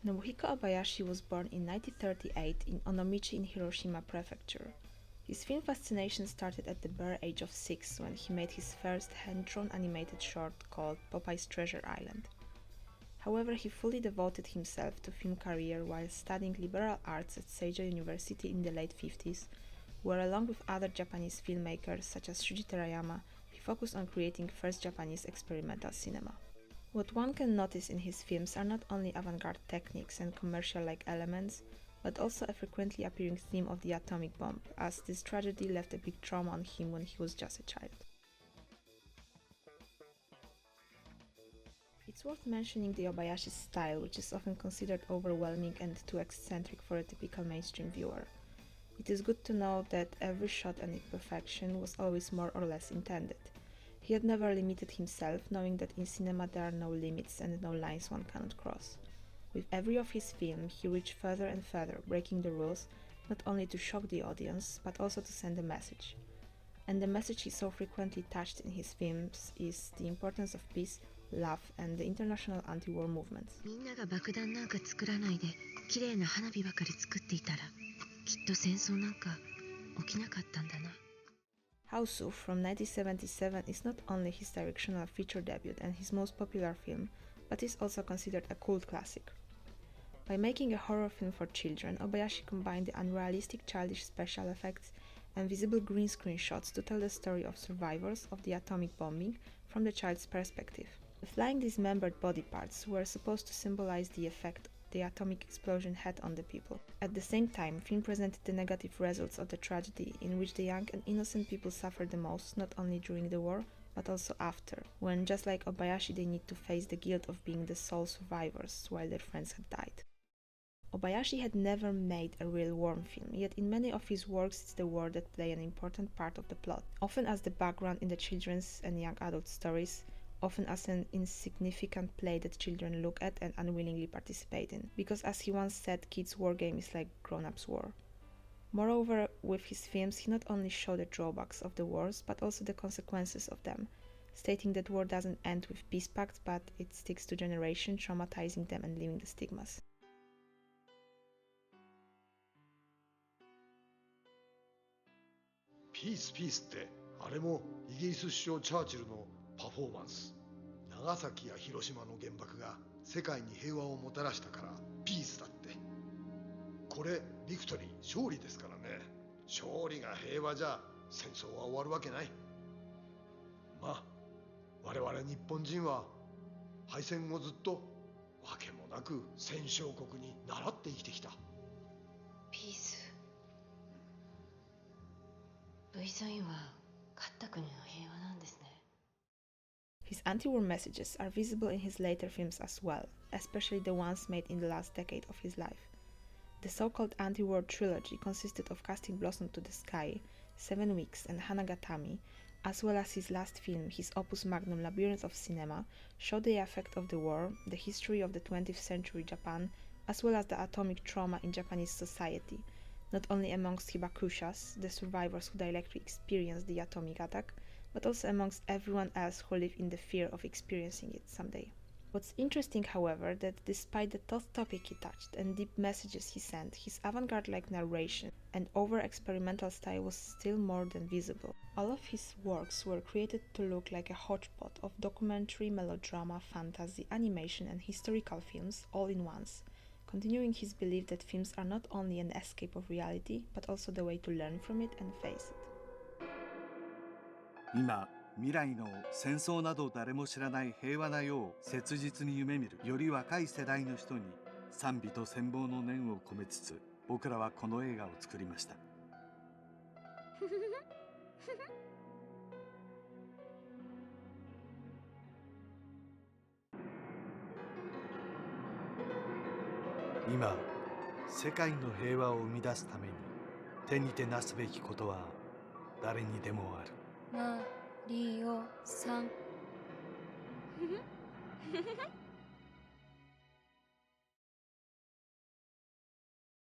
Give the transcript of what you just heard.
Nobuhiko Obayashi was born in 1938 in Onomichi in Hiroshima Prefecture. His film fascination started at the bare age of 6 when he made his first hand-drawn animated short called Popeye's Treasure Island. However, he fully devoted himself to film career while studying liberal arts at Seijo University in the late 50s, where along with other Japanese filmmakers such as Shuji Terayama, he focused on creating first Japanese experimental cinema. What one can notice in his films are not only avant-garde techniques and commercial-like elements, but also a frequently appearing theme of the atomic bomb, as this tragedy left a big trauma on him when he was just a child. It's worth mentioning the Obayashi's style, which is often considered overwhelming and too eccentric for a typical mainstream viewer. It is good to know that every shot and imperfection was always more or less intended. He had never limited himself, knowing that in cinema there are no limits and no lines one cannot cross. With every of his films, he reached further and further, breaking the rules, not only to shock the audience, but also to send a message. And the message he so frequently touched in his films is the importance of peace, love, and the international anti-war movement. みんなが爆弾なんか作らないで、綺麗な花火ばかり作っていたら、きっと戦争なんか起きなかったんだな。Hausu from 1977 is not only his directional feature debut and his most popular film, but is also considered a cult classic. By making a horror film for children, Obayashi combined the unrealistic childish special effects and visible green screen shots to tell the story of survivors of the atomic bombing from the child's perspective. The flying dismembered body parts were supposed to symbolize the effect the atomic explosion had on the people. At the same time, film presented the negative results of the tragedy, in which the young and innocent people suffered the most, not only during the war, but also after, when, just like Obayashi, they need to face the guilt of being the sole survivors while their friends had died. Obayashi had never made a real war film, yet in many of his works it's the war that play an important part of the plot, often as the background in the children's and young adult stories, often as an insignificant play that children look at and unwillingly participate in, because as he once said, kids' war game is like grown-ups' war. Moreover, with his films he not only showed the drawbacks of the wars, but also the consequences of them, stating that war doesn't end with peace pacts, but it sticks to generations, traumatizing them and leaving the stigmas. Peace, peace ってあれもイギリス首相チャーチルのパフォーマンス。長崎や広島の原爆が世界に平和をもたらしたからピースだって。これビクトリー、勝利ですからね。勝利が平和じゃ戦争は終わるわけない。まあ我々日本人は敗戦後ずっとわけもなく戦勝国に倣って生きてきた。ピース。Vサインは勝った国の平和なんですね。His anti-war messages are visible in his later films as well, especially the ones made in the last decade of his life. The so-called anti-war trilogy consisted of Casting Blossom to the Sky, 7 Weeks and Hanagatami, as well as his last film, his opus magnum Labyrinth of Cinema, showed the effect of the war, the history of the 20th century Japan, as well as the atomic trauma in Japanese society, not only amongst hibakushas, the survivors who directly experienced the atomic attack, but also amongst everyone else who lived in the fear of experiencing it someday. What's interesting, however, that despite the tough topic he touched and deep messages he sent, his avant-garde-like narration and over-experimental style was still more than visible. All of his works were created to look like a hodgepodge of documentary, melodrama, fantasy, animation and historical films all in once, continuing his belief that films are not only an escape of reality, but also the way to learn from it and face it. 今未来の戦争など誰も知らない平和な世を切実に夢見るより若い世代の人に賛美と羨望の念を込めつつ僕らはこの映画を作りました。今世界の平和を生み出すために手にてなすべきことは誰にでもある。マリオさん